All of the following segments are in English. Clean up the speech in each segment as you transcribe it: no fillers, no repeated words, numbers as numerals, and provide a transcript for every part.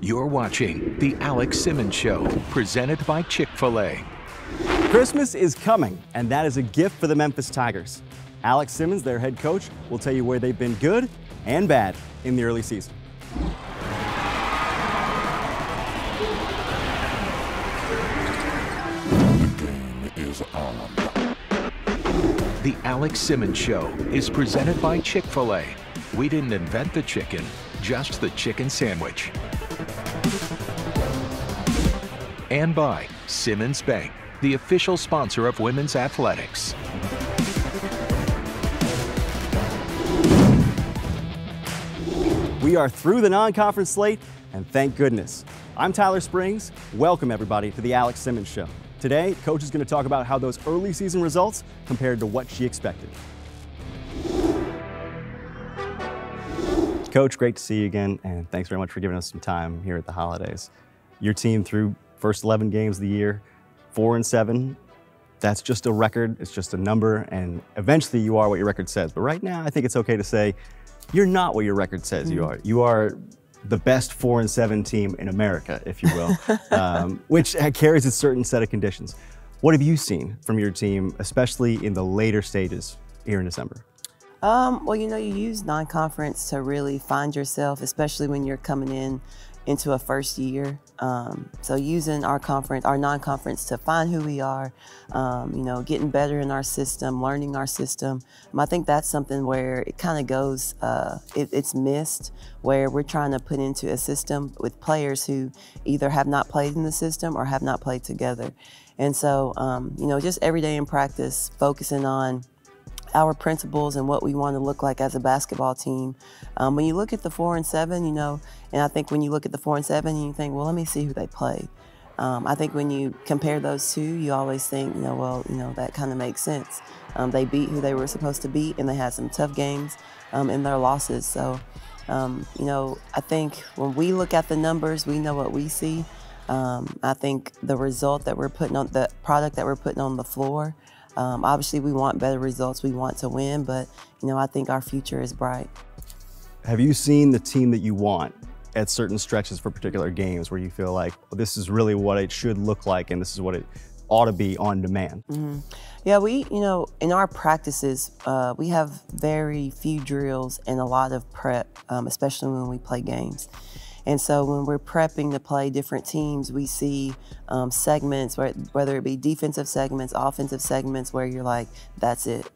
You're watching The Alex Simmons Show, presented by Chick-Fil-A. Christmas is coming, and that is a gift for the Memphis Tigers. Alex Simmons, their head coach, will tell you where they've been good and bad in the early season. The game is on. The Alex Simmons Show is presented by Chick-Fil-A. We didn't invent the chicken, just the chicken sandwich. And by Simmons Bank, the official sponsor of women's athletics. We are through the non-conference slate, and thank goodness. I'm Tyler Springs. Welcome, everybody, to the Alex Simmons Show. Today, Coach is going to talk about how those early season results compared to what she expected. Coach, great to see you again, and thanks very much for giving us some time here at the holidays. Your team through first 11 games of the year, 4-7. That's just a record, it's just a number, and eventually you are what your record says. But right now, I think it's okay to say you're not what your record says you are. You are the best 4-7 team in America, if you will, which carries a certain set of conditions. What have you seen from your team, especially in the later stages here in December? Well, you know, you use non-conference to really find yourself, especially when you're coming into a first year. So using our non-conference to find who we are, you know, getting better in our system, learning our system. I think that's something where it kind of goes, it's missed, where we're trying to put into a system with players who either have not played in the system or have not played together. And so, you know, just every day in practice, focusing on our principles and what we want to look like as a basketball team. When you look at the 4-7, you know, and I think when you look at the 4-7, you think, well, let me see who they played. I think when you compare those two, you always think, you know, well, you know, that kind of makes sense. They beat who they were supposed to beat, and they had some tough games in their losses. So, you know, I think when we look at the numbers, we know what we see. I think the result that we're putting on, the product that we're putting on the floor, obviously, we want better results. We want to win, but you know, I think our future is bright. Have you seen the team that you want at certain stretches for particular games where you feel like, well, this is really what it should look like, and this is what it ought to be on demand? Yeah, you know, in our practices, we have very few drills and a lot of prep, especially when we play games. And so when we're prepping to play different teams, we see segments, whether it be defensive segments, offensive segments, where you're like, that's it.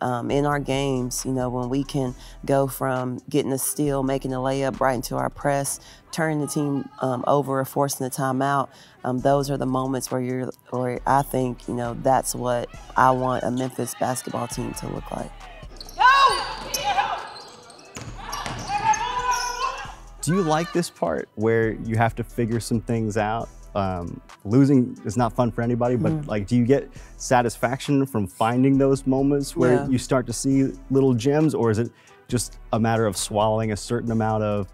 In our games, you know, when we can go from getting a steal, making a layup right into our press, turning the team over or forcing the timeout, those are the moments where I think, you know, that's what I want a Memphis basketball team to look like. Do you like this part where you have to figure some things out? Losing is not fun for anybody, but like, do you get satisfaction from finding those moments where you start to see little gems, or is it just a matter of swallowing a certain amount of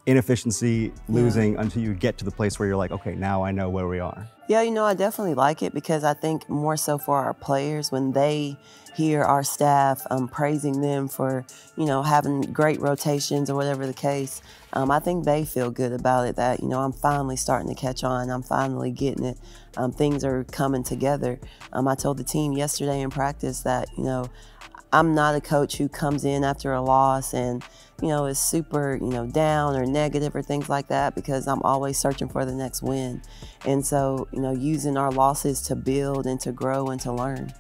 inefficiency, losing until you get to the place where you're like, okay, now I know where we are? Yeah, you know, I definitely like it because I think more so for our players, when they hear our staff praising them for, you know, having great rotations or whatever the case, I think they feel good about it, that, you know, I'm finally starting to catch on, I'm finally getting it, things are coming together. I told the team yesterday in practice that, you know, I'm not a coach who comes in after a loss and, you know, is super, you know, down or negative or things like that, because I'm always searching for the next win. And so, you know, using our losses to build and to grow and to learn.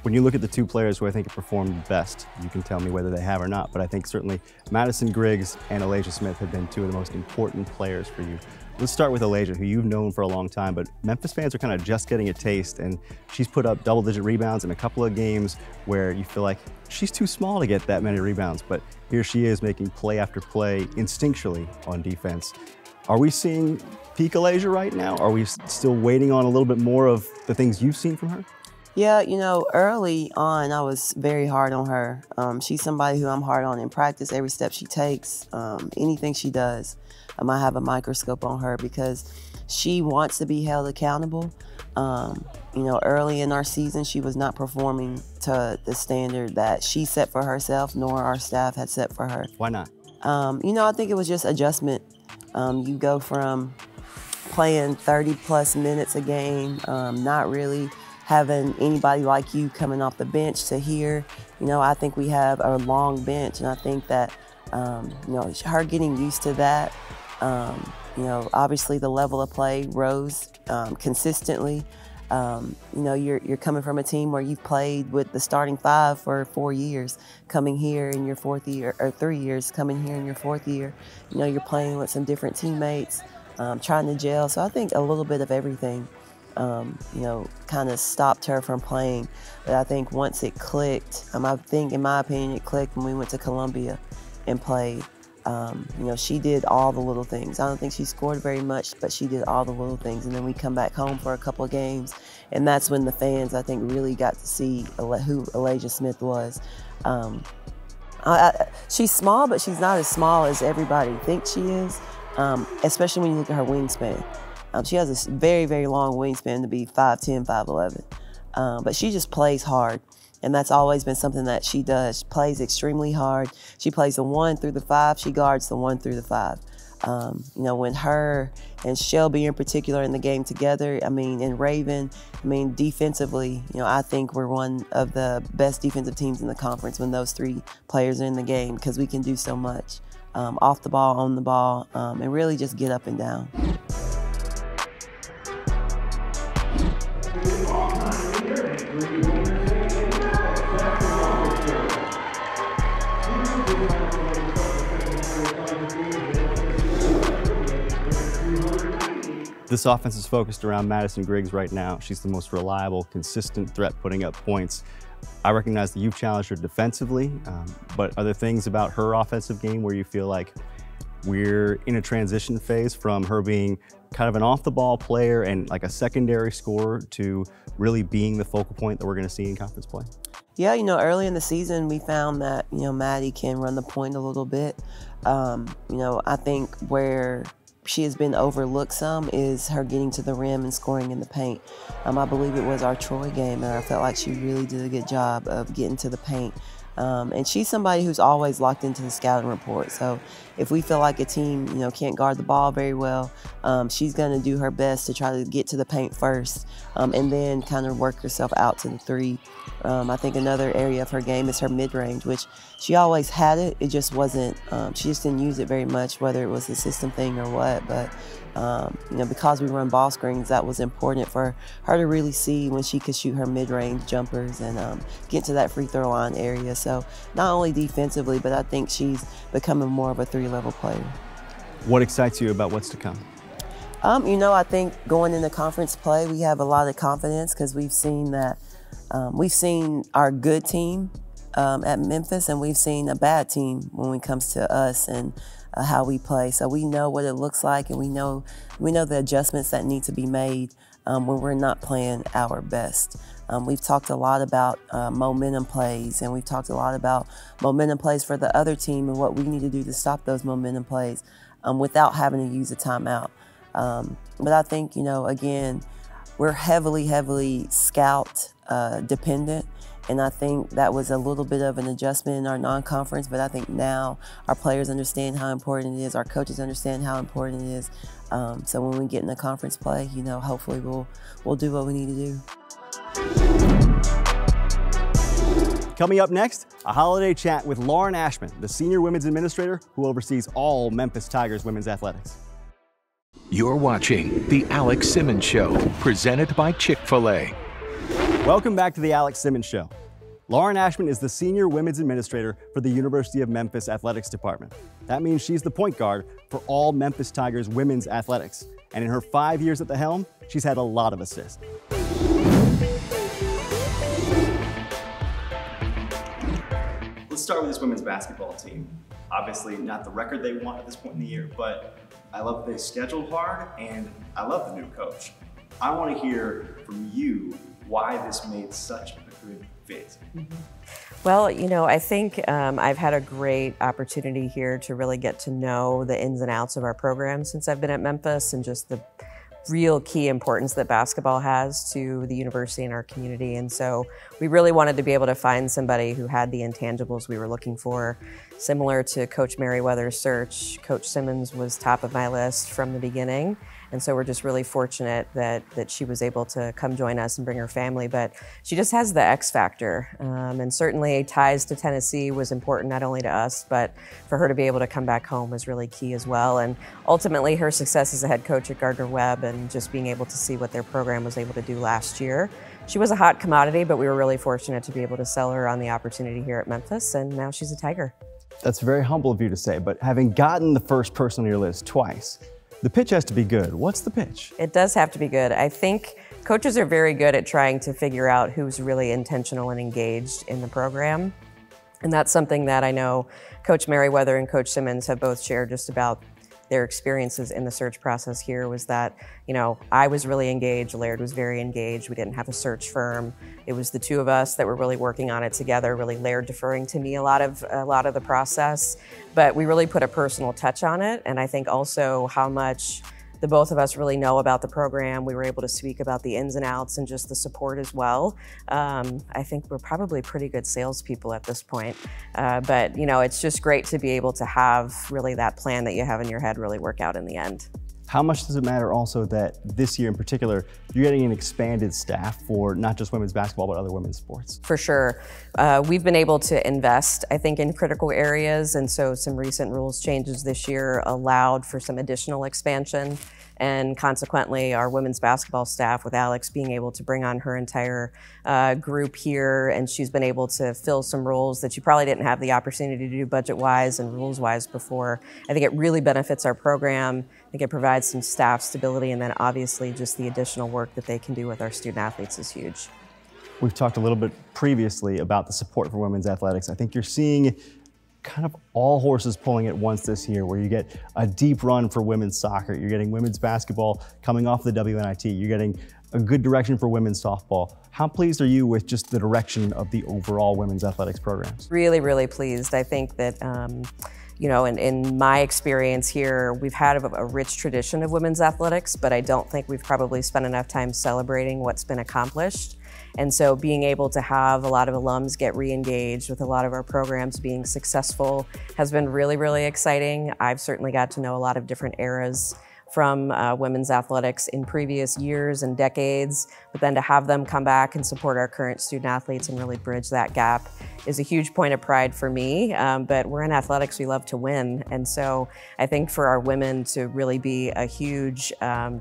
When you look at the two players who I think have performed best, you can tell me whether they have or not, but I think certainly Madison Griggs and Elijah Smith have been two of the most important players for you. Let's start with Elijah, who you've known for a long time, but Memphis fans are kind of just getting a taste, and she's put up double-digit rebounds in a couple of games where you feel like she's too small to get that many rebounds, but here she is making play after play instinctually on defense. Are we seeing peak Elijah right now? Are we still waiting on a little bit more of the things you've seen from her? Yeah, you know, early on, I was very hard on her. She's somebody who I'm hard on in practice, every step she takes, anything she does. I have a microscope on her because she wants to be held accountable. You know, early in our season, she was not performing to the standard that she set for herself, nor our staff had set for her. Why not? You know, I think it was just adjustment. You go from playing 30+ minutes a game, not really having anybody like you coming off the bench to here. You know, I think we have a long bench, and I think that, you know, her getting used to that, you know, obviously the level of play rose consistently. You know, you're coming from a team where you've played with the starting 5 for 4 years, coming here in your 4th year, or 3 years, coming here in your 4th year. You know, you're playing with some different teammates, trying to gel. So I think a little bit of everything, you know, kind of stopped her from playing. But I think once it clicked, I think, in my opinion, it clicked when we went to Columbia and played. You know, she did all the little things. I don't think she scored very much, but she did all the little things. And then we come back home for a couple of games, and that's when the fans, I think, really got to see who Alasia Smith was. She's small, but she's not as small as everybody thinks she is, especially when you look at her wingspan. She has a very, very long wingspan to be 5'10", 5'11". But she just plays hard. And that's always been something that she does. She plays extremely hard. She plays the 1 through the 5. She guards the 1 through the 5. You know, when her and Shelby in particular in the game together, I mean, and Raven, I mean, defensively, you know, I think we're one of the best defensive teams in the conference when those 3 players are in the game, because we can do so much off the ball, on the ball, and really just get up and down. This offense is focused around Madison Griggs right now. She's the most reliable, consistent threat putting up points. I recognize that you've challenged her defensively, but are there things about her offensive game where you feel like we're in a transition phase from her being kind of an off-the-ball player and like a secondary scorer to really being the focal point that we're going to see in conference play? Yeah, you know, early in the season, we found that, you know, Maddie can run the point a little bit. You know, I think where she has been overlooked some is her getting to the rim and scoring in the paint. I believe it was our Troy game, and I felt like she really did a good job of getting to the paint. And she's somebody who's always locked into the scouting report. So if we feel like a team, you know, can't guard the ball very well, she's going to do her best to try to get to the paint first, and then kind of work herself out to the 3. I think another area of her game is her mid-range, which she always had it. It just wasn't, she just didn't use it very much, whether it was a system thing or what. But you know, because we run ball screens, that was important for her to really see when she could shoot her mid-range jumpers and get to that free throw line area. So not only defensively, but I think she's becoming more of a 3-level player. What excites you about what's to come? You know, I think going into conference play, we have a lot of confidence because we've seen that we've seen our good team at Memphis, and we've seen a bad team when it comes to us and how we play. So we know what it looks like, and we know the adjustments that need to be made when we're not playing our best. We've talked a lot about momentum plays, and we've talked a lot about momentum plays for the other team and what we need to do to stop those momentum plays without having to use a timeout. But I think, you know, again, we're heavily scout dependent. And I think that was a little bit of an adjustment in our non-conference, but I think now our players understand how important it is, our coaches understand how important it is. So when we get in the conference play, you know, hopefully we'll do what we need to do. Coming up next, a holiday chat with Lauren Ashman, the senior women's administrator who oversees all Memphis Tigers women's athletics. You're watching The Alex Simmons Show, presented by Chick-Fil-A. Welcome back to The Alex Simmons Show. Lauren Ashman is the senior women's administrator for the University of Memphis Athletics Department. That means she's the point guard for all Memphis Tigers women's athletics. And in her 5 years at the helm, she's had a lot of assists. Let's start with this women's basketball team. Obviously not the record they want at this point in the year, but I love that they scheduled hard, and I love the new coach. I want to hear from you why this made such a good fit. Well, you know, I think I've had a great opportunity here to really get to know the ins and outs of our program since I've been at Memphis, and just the real key importance that basketball has to the university and our community. And so we really wanted to be able to find somebody who had the intangibles we were looking for. Similar to Coach Merriweather's search, Coach Simmons was top of my list from the beginning. And so we're just really fortunate that she was able to come join us and bring her family. But she just has the X factor. And certainly ties to Tennessee was important not only to us, but for her to be able to come back home was really key as well. And ultimately her success as a head coach at Gardner-Webb and just being able to see what their program was able to do last year. She was a hot commodity, but we were really fortunate to be able to sell her on the opportunity here at Memphis, and now she's a Tiger. That's very humble of you to say, but having gotten the first person on your list twice, the pitch has to be good. What's the pitch? It does have to be good. I think coaches are very good at trying to figure out who's really intentional and engaged in the program. And that's something that I know Coach Merriweather and Coach Simmons have both shared just about their experiences in the search process here was that, you know, I was really engaged, Laird was very engaged, we didn't have a search firm. It was the two of us that were really working on it together, really Laird deferring to me a lot of the process. But we really put a personal touch on it, and I think also how much the both of us really know about the program. We were able to speak about the ins and outs and just the support as well. I think we're probably pretty good salespeople at this point. But you know, it's just great to be able to have really that plan that you have in your head really work out in the end. How much does it matter also that this year in particular, you're getting an expanded staff for not just women's basketball, but other women's sports? For sure. We've been able to invest, I think, in critical areas, and so some recent rules changes this year allowed for some additional expansion. And consequently, our women's basketball staff, with Alex being able to bring on her entire group here, and she's been able to fill some roles that she probably didn't have the opportunity to do budget-wise and rules-wise before. I think it really benefits our program. I think it provides some staff stability, and then obviously just the additional work that they can do with our student athletes is huge. We've talked a little bit previously about the support for women's athletics. I think you're seeing kind of all horses pulling at once this year, where you get a deep run for women's soccer, you're getting women's basketball coming off the WNIT, you're getting a good direction for women's softball. How pleased are you with just the direction of the overall women's athletics programs? Really, really pleased. I think that you know, in my experience here, we've had a rich tradition of women's athletics, but I don't think we've probably spent enough time celebrating what's been accomplished. And so being able to have a lot of alums get re-engaged with a lot of our programs being successful has been really, really exciting. I've certainly got to know a lot of different eras from women's athletics in previous years and decades, but then to have them come back and support our current student athletes and really bridge that gap is a huge point of pride for me. But we're in athletics, we love to win. And so I think for our women to really be a huge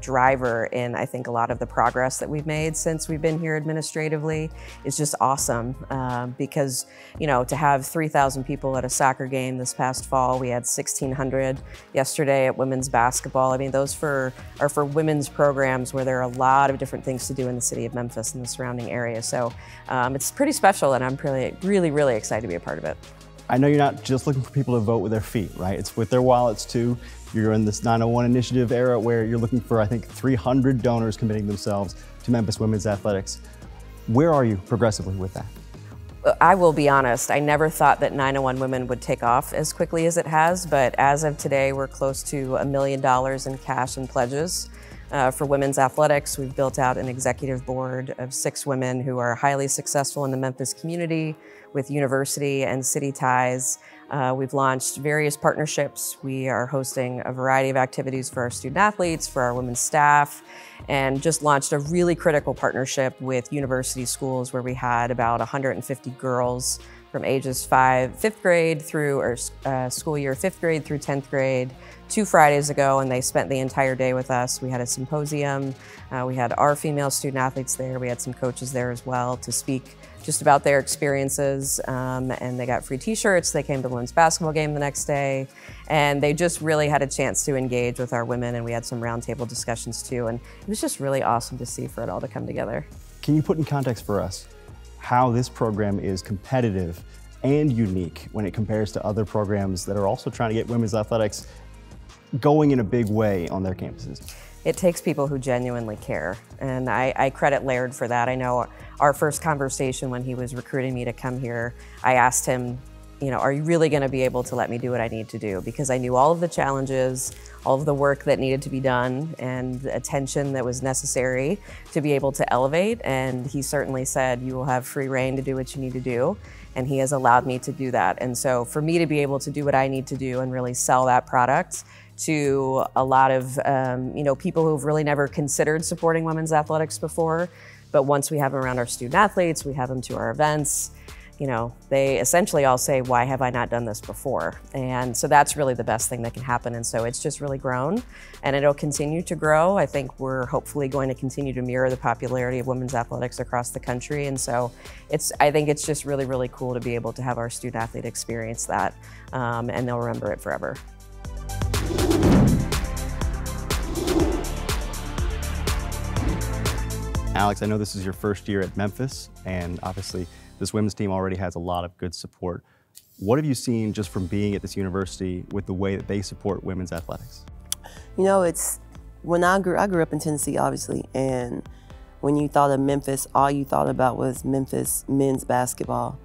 driver in, I think, a lot of the progress that we've made since we've been here administratively is just awesome. Because, you know, to have 3,000 people at a soccer game this past fall, we had 1,600 yesterday at women's basketball. I mean, those are for women's programs where there are a lot of different things to do in the city of Memphis and the surrounding area. So it's pretty special, and I'm really excited to be a part of it. I know you're not just looking for people to vote with their feet, right? It's with their wallets too. You're in this 901 initiative era where you're looking for, I think, 300 donors committing themselves to Memphis women's athletics. Where are you progressively with that? I will be honest, I never thought that 901 Women would take off as quickly as it has, but as of today, we're close to $1 million in cash and pledges. For women's athletics, we've built out an executive board of 6 women who are highly successful in the Memphis community with university and city ties. We've launched various partnerships. We are hosting a variety of activities for our student athletes, for our women's staff, and just launched a really critical partnership with university schools where we had about 150 girls from ages 5th grade through, or school year 5th grade through 10th grade, 2 Fridays ago, and they spent the entire day with us. We had a symposium. We had our female student athletes there. We had some coaches there as well to speak just about their experiences, and they got free t-shirts. They came to the women's basketball game the next day, and they just really had a chance to engage with our women, and we had some roundtable discussions too, and it was just really awesome to see for it all to come together. Can you put in context for us how this program is competitive and unique when it compares to other programs that are also trying to get women's athletics going in a big way on their campuses? It takes people who genuinely care, and I credit Laird for that. I know our first conversation when he was recruiting me to come here, I asked him, you know, are you really going to be able to let me do what I need to do? Because I knew all of the challenges, all of the work that needed to be done, and the attention that was necessary to be able to elevate. And he certainly said, you will have free reign to do what you need to do. and he has allowed me to do that. And so for me to be able to do what I need to do and really sell that product to a lot of people who've really never considered supporting women's athletics before, but once we have them around our student athletes, we have them to our events, they essentially all say, why have I not done this before? And so that's really the best thing that can happen. And so it's just really grown, and it'll continue to grow. I think we're hopefully going to continue to mirror the popularity of women's athletics across the country. And so I think it's just really, really cool to be able to have our student athlete experience that, and they'll remember it forever. Alex, I know this is your first year at Memphis, and obviously this women's team already has a lot of good support. What have you seen just from being at this university with the way that they support women's athletics? When I grew up in Tennessee, obviously, and when you thought of Memphis, all you thought about was Memphis men's basketball.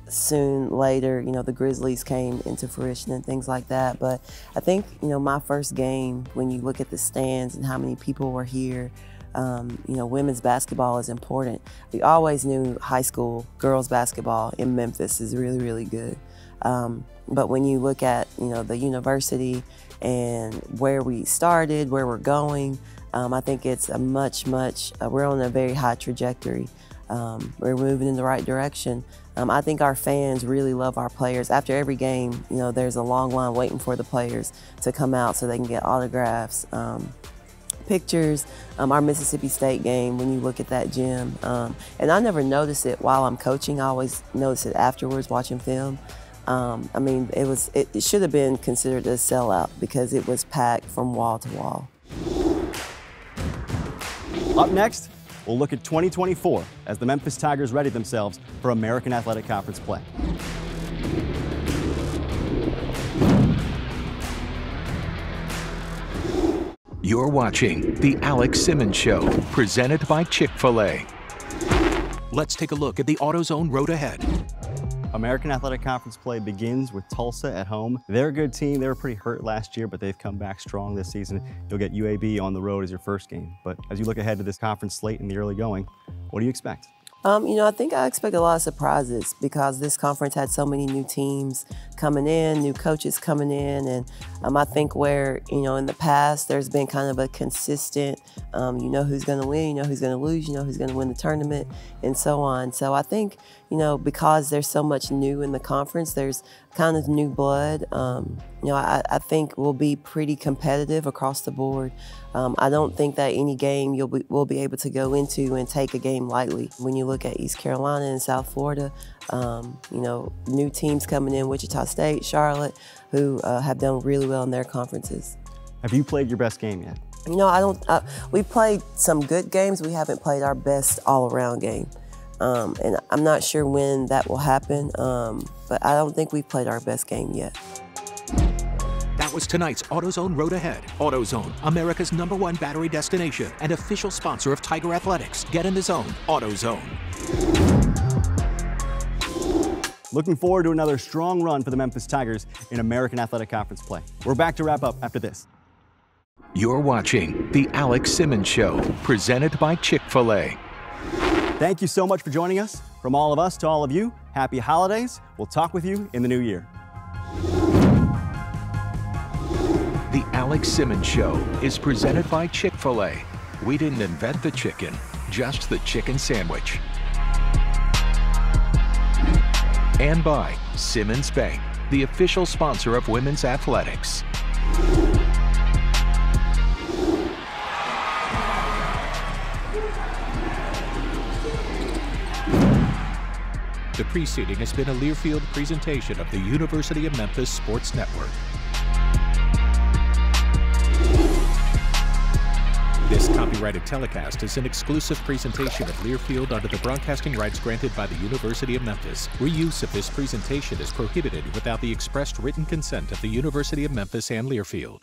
Soon later, the Grizzlies came into fruition and things like that. But I think, my first game, when you look at the stands and how many people were here, women's basketball is important. We always knew high school girls basketball in Memphis is really, really good. But when you look at, the university and where we started, where we're going, I think it's a we're on a very high trajectory. We're moving in the right direction. I think our fans really love our players. After every game, there's a long line waiting for the players to come out so they can get autographs, pictures. Our Mississippi State game, when you look at that gym, and I never noticed it while I'm coaching, I always notice it afterwards watching film. It should have been considered a sellout because it was packed from wall to wall. Up next, we'll look at 2024 as the Memphis Tigers ready themselves for American Athletic Conference play. You're watching The Alex Simmons Show, presented by Chick-Fil-A. Let's take a look at the AutoZone road ahead. American Athletic Conference play begins with Tulsa at home. They're a good team. They were pretty hurt last year, but they've come back strong this season. You'll get UAB on the road as your first game. But as you look ahead to this conference slate in the early going, what do you expect? I think I expect a lot of surprises because this conference had so many new teams coming in, new coaches coming in, and I think where, in the past there's been kind of a consistent, who's going to win, who's going to lose, who's going to win the tournament, and so on. So I think, because there's so much new in the conference, there's kind of new blood. I think we'll be pretty competitive across the board. I don't think that any game we'll be able to go into and take a game lightly. When you look at East Carolina and South Florida, new teams coming in, Wichita State, Charlotte, who have done really well in their conferences. Have you played your best game yet? We played some good games. We haven't played our best all-around game. And I'm not sure when that will happen, but I don't think we've played our best game yet. That was tonight's AutoZone Road Ahead. AutoZone, America's #1 battery destination and official sponsor of Tiger Athletics. Get in the zone, AutoZone. Looking forward to another strong run for the Memphis Tigers in American Athletic Conference play. We're back to wrap up after this. You're watching The Alex Simmons Show, presented by Chick-Fil-A. Thank you so much for joining us. From all of us to all of you, happy holidays. We'll talk with you in the new year. The Alex Simmons Show is presented by Chick-Fil-A. We didn't invent the chicken, just the chicken sandwich. And by Simmons Bank, the official sponsor of women's athletics. The preceding has been a Learfield presentation of the University of Memphis Sports Network. This copyrighted telecast is an exclusive presentation of Learfield under the broadcasting rights granted by the University of Memphis. Reuse of this presentation is prohibited without the expressed written consent of the University of Memphis and Learfield.